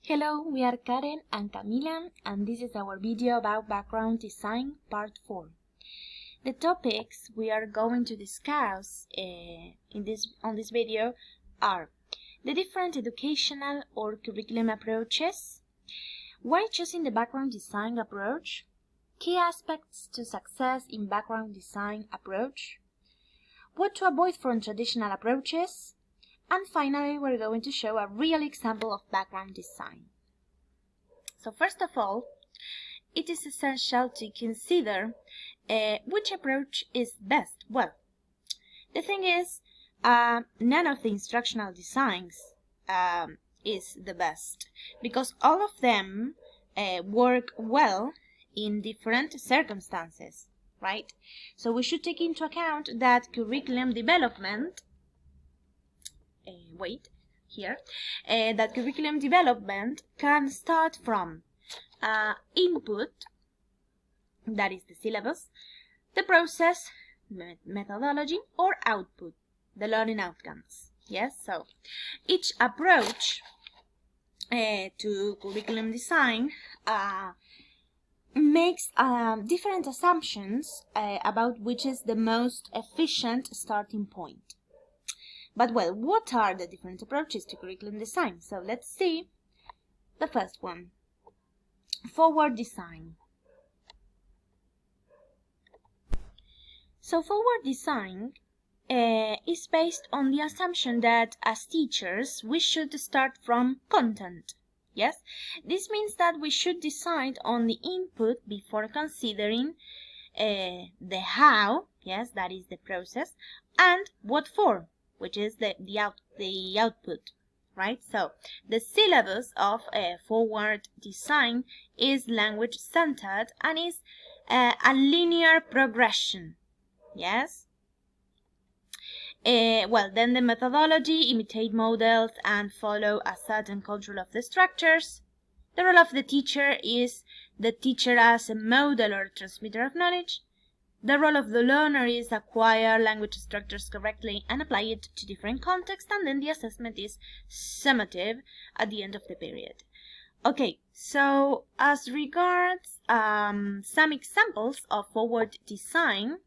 Hello, we are Karen and Camila, and this is our video about background design part 4. The topics we are going to discuss on this video are the different educational or curriculum approaches, why choosing the background design approach, key aspects to success in background design approach, what to avoid from traditional approaches, and finally, we're going to show a real example of background design. So first of all, it is essential to consider which approach is best. Well, the thing is, none of the instructional designs is the best, because all of them work well in different circumstances, right? So we should take into account that curriculum development that curriculum development can start from input, that is the syllabus, the process, methodology, or output, the learning outcomes. Yes, so each approach to curriculum design makes different assumptions about which is the most efficient starting point. But well, what are the different approaches to curriculum design? So let's see the first one, forward design. So forward design is based on the assumption that as teachers we should start from content. Yes, this means that we should decide on the input before considering the how, yes, that is the process, and what for, which is the output, right? So the syllabus of forward design is language-centered and is a linear progression, yes? Well, then the methodology, imitate models and follow a certain control of the structures. The role of the teacher is the teacher as a model or transmitter of knowledge. The role of the learner is acquire language structures correctly and apply it to different contexts, and then the assessment is summative at the end of the period. Okay, so as regards some examples of forward design,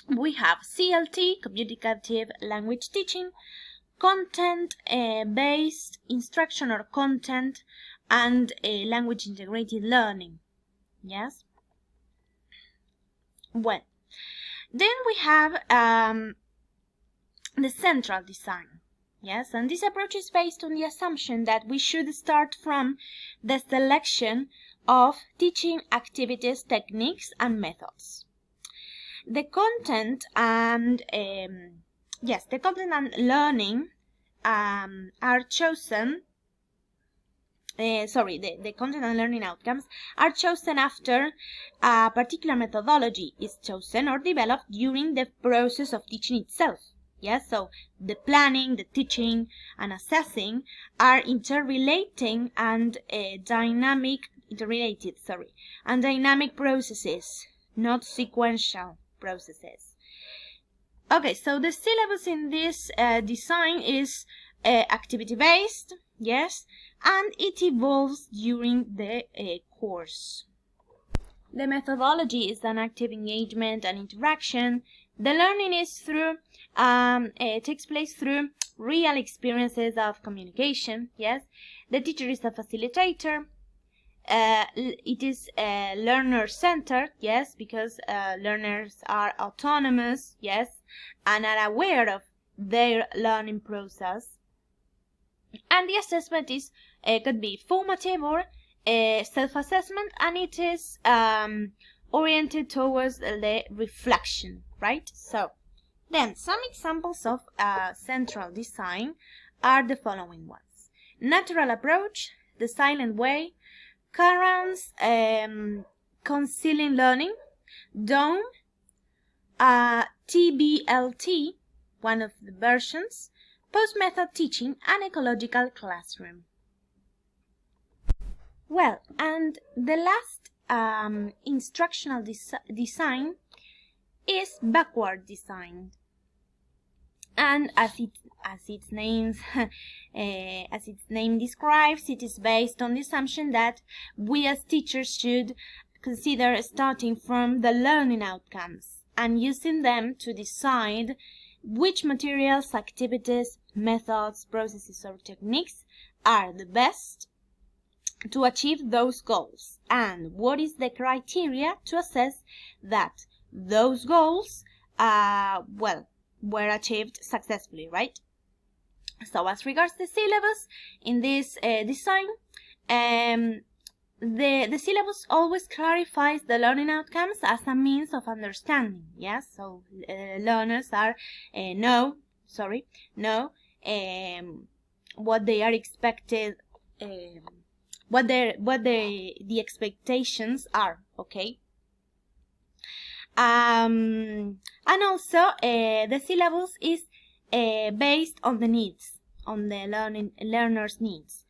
we have CLT, communicative language teaching, content-based instruction or content, and language integrated learning. Yes? Well, then we have the central design, yes, and this approach is based on the assumption that we should start from the selection of teaching activities, techniques, and methods. The content and learning are chosen. The content and learning outcomes are chosen after a particular methodology is chosen or developed during the process of teaching itself. Yes, so the planning, the teaching, and assessing are interrelated and dynamic processes, not sequential processes. Okay, so the syllabus in this design is activity-based, yes, and it evolves during the course. The methodology is an active engagement and interaction. The learning is takes place through real experiences of communication, yes. The teacher is a facilitator. It is learner-centered, yes, because learners are autonomous, yes, and are aware of their learning process. And the assessment is could be formative or self-assessment, and it is oriented towards the reflection, right? So then some examples of central design are the following ones: natural approach, the silent way, Karan's concealing learning, Dome, TBLT, one of the versions, post-method teaching, and ecological classroom. Well, and the last instructional design is backward design. And as its name describes, it is based on the assumption that we as teachers should consider starting from the learning outcomes and using them to decide which materials, activities, methods, processes, or techniques are the best to achieve those goals, and what is the criteria to assess that those goals were achieved successfully, right? So as regards the syllabus in this design, the syllabus always clarifies the learning outcomes as a means of understanding. Yes, so learners are know what they are expected, what the expectations are. Okay. And also the syllabus is based on the needs, on the learner's needs.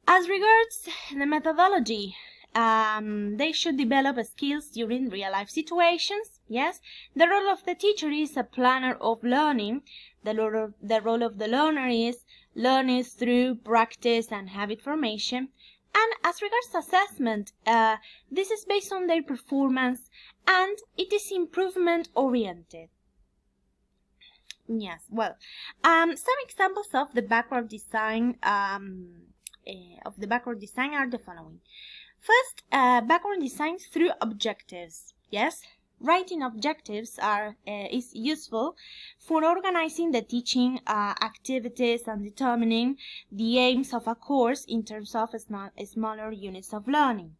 As regards the methodology, they should develop skills during real-life situations. Yes, the role of the teacher is a planner of learning. The role of the learner is learning through practice and habit formation. And as regards assessment, this is based on their performance and it is improvement oriented. Yes, well, some examples of the backward design are the following. First, backward design through objectives. Yes, writing objectives is useful for organizing the teaching activities and determining the aims of a course in terms of smaller units of learning,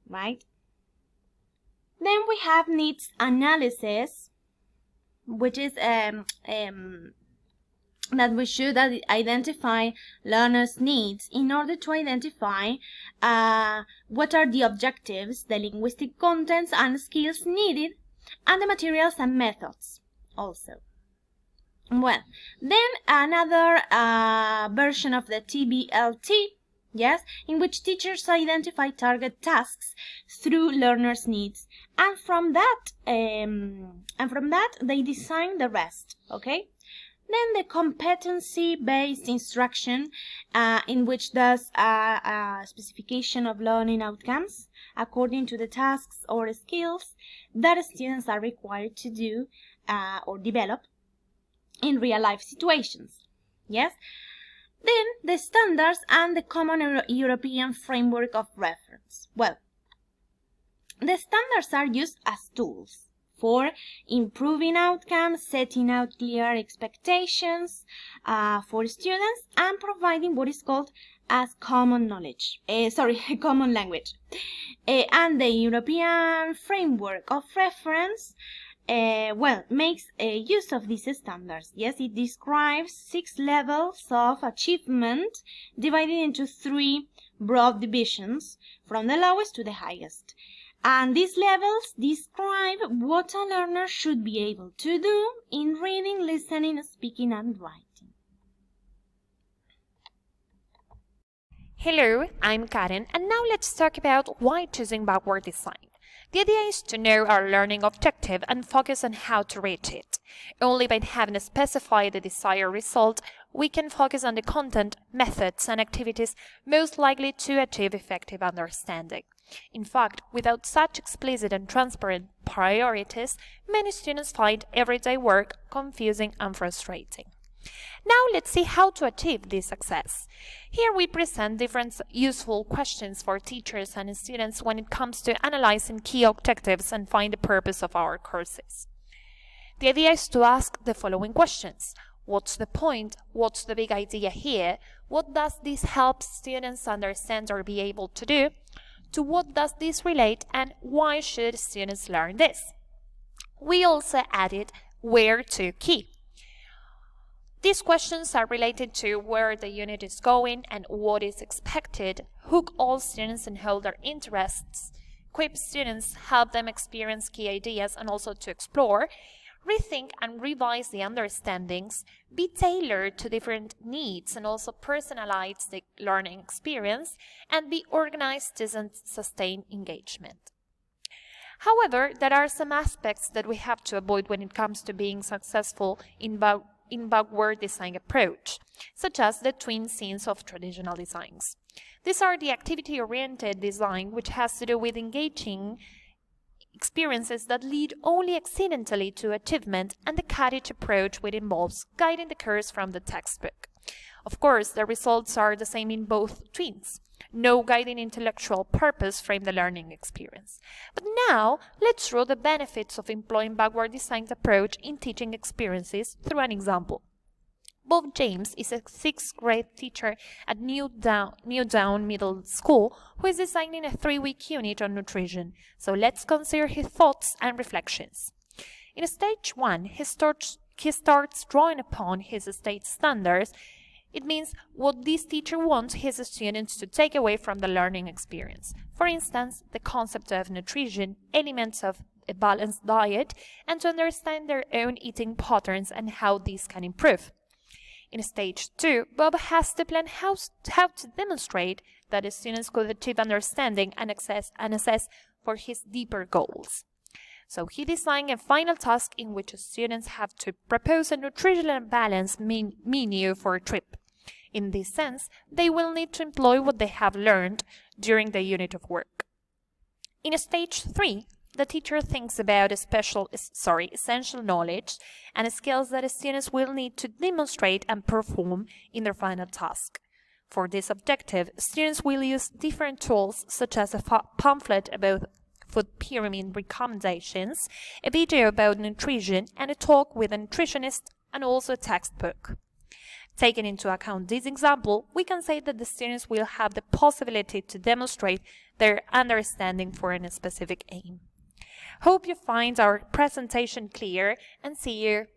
right? Then we have needs analysis, which is that we should identify learners' needs in order to identify what are the objectives, the linguistic contents and skills needed, and the materials and methods also. Well, then another version of the TBLT, yes, in which teachers identify target tasks through learners' needs, and from that they design the rest. Okay. Then the competency-based instruction, in which does a specification of learning outcomes according to the tasks or skills that students are required to do or develop in real-life situations. Yes. Then the standards and the common European framework of reference. Well, the standards are used as tools for improving outcomes, setting out clear expectations for students, and providing what is called as common language. And the European framework of reference makes use of these standards. Yes, it describes 6 levels of achievement divided into 3 broad divisions, from the lowest to the highest. And these levels describe what a learner should be able to do in reading, listening, speaking, and writing. Hello, I'm Karen, and now let's talk about why choosing backward design. The idea is to know our learning objective and focus on how to reach it. Only by having specified the desired result, we can focus on the content, methods, and activities most likely to achieve effective understanding. In fact, without such explicit and transparent priorities, many students find everyday work confusing and frustrating. Now let's see how to achieve this success. Here we present different useful questions for teachers and students when it comes to analyzing key objectives and find the purpose of our courses. The idea is to ask the following questions. What's the point? What's the big idea here? What does this help students understand or be able to do? To what does this relate, and why should students learn this? We also added where to key. These questions are related to where the unit is going and what is expected, hook all students and hold their interests, equip students, help them experience key ideas and also to explore, rethink and revise the understandings, be tailored to different needs and also personalize the learning experience, and be organized to sustain engagement. However, there are some aspects that we have to avoid when it comes to being successful in in backward design approach, such as the twin scenes of traditional designs. These are the activity-oriented design, which has to do with engaging experiences that lead only accidentally to achievement, and the cottage approach, which involves guiding the curves from the textbook. Of course, the results are the same in both twins. No guiding intellectual purpose frame the learning experience. But now, let's draw the benefits of employing backward design approach in teaching experiences through an example. Bob James is a 6th grade teacher at New Down Middle School who is designing a 3-week unit on nutrition. So let's consider his thoughts and reflections. In stage 1, he starts drawing upon his state standards. It means what this teacher wants his students to take away from the learning experience. For instance, the concept of nutrition, elements of a balanced diet, and to understand their own eating patterns and how these can improve. In stage 2, Bob has to plan how to demonstrate that the students could achieve understanding and assess for his deeper goals. So he designed a final task in which students have to propose a nutritional balance menu for a trip. In this sense, they will need to employ what they have learned during the unit of work. In stage 3, the teacher thinks about essential knowledge and skills that students will need to demonstrate and perform in their final task. For this objective, students will use different tools such as a pamphlet about food pyramid recommendations, a video about nutrition, and a talk with a nutritionist, and also a textbook. Taking into account this example, we can say that the students will have the possibility to demonstrate their understanding for a specific aim. Hope you find our presentation clear, and see you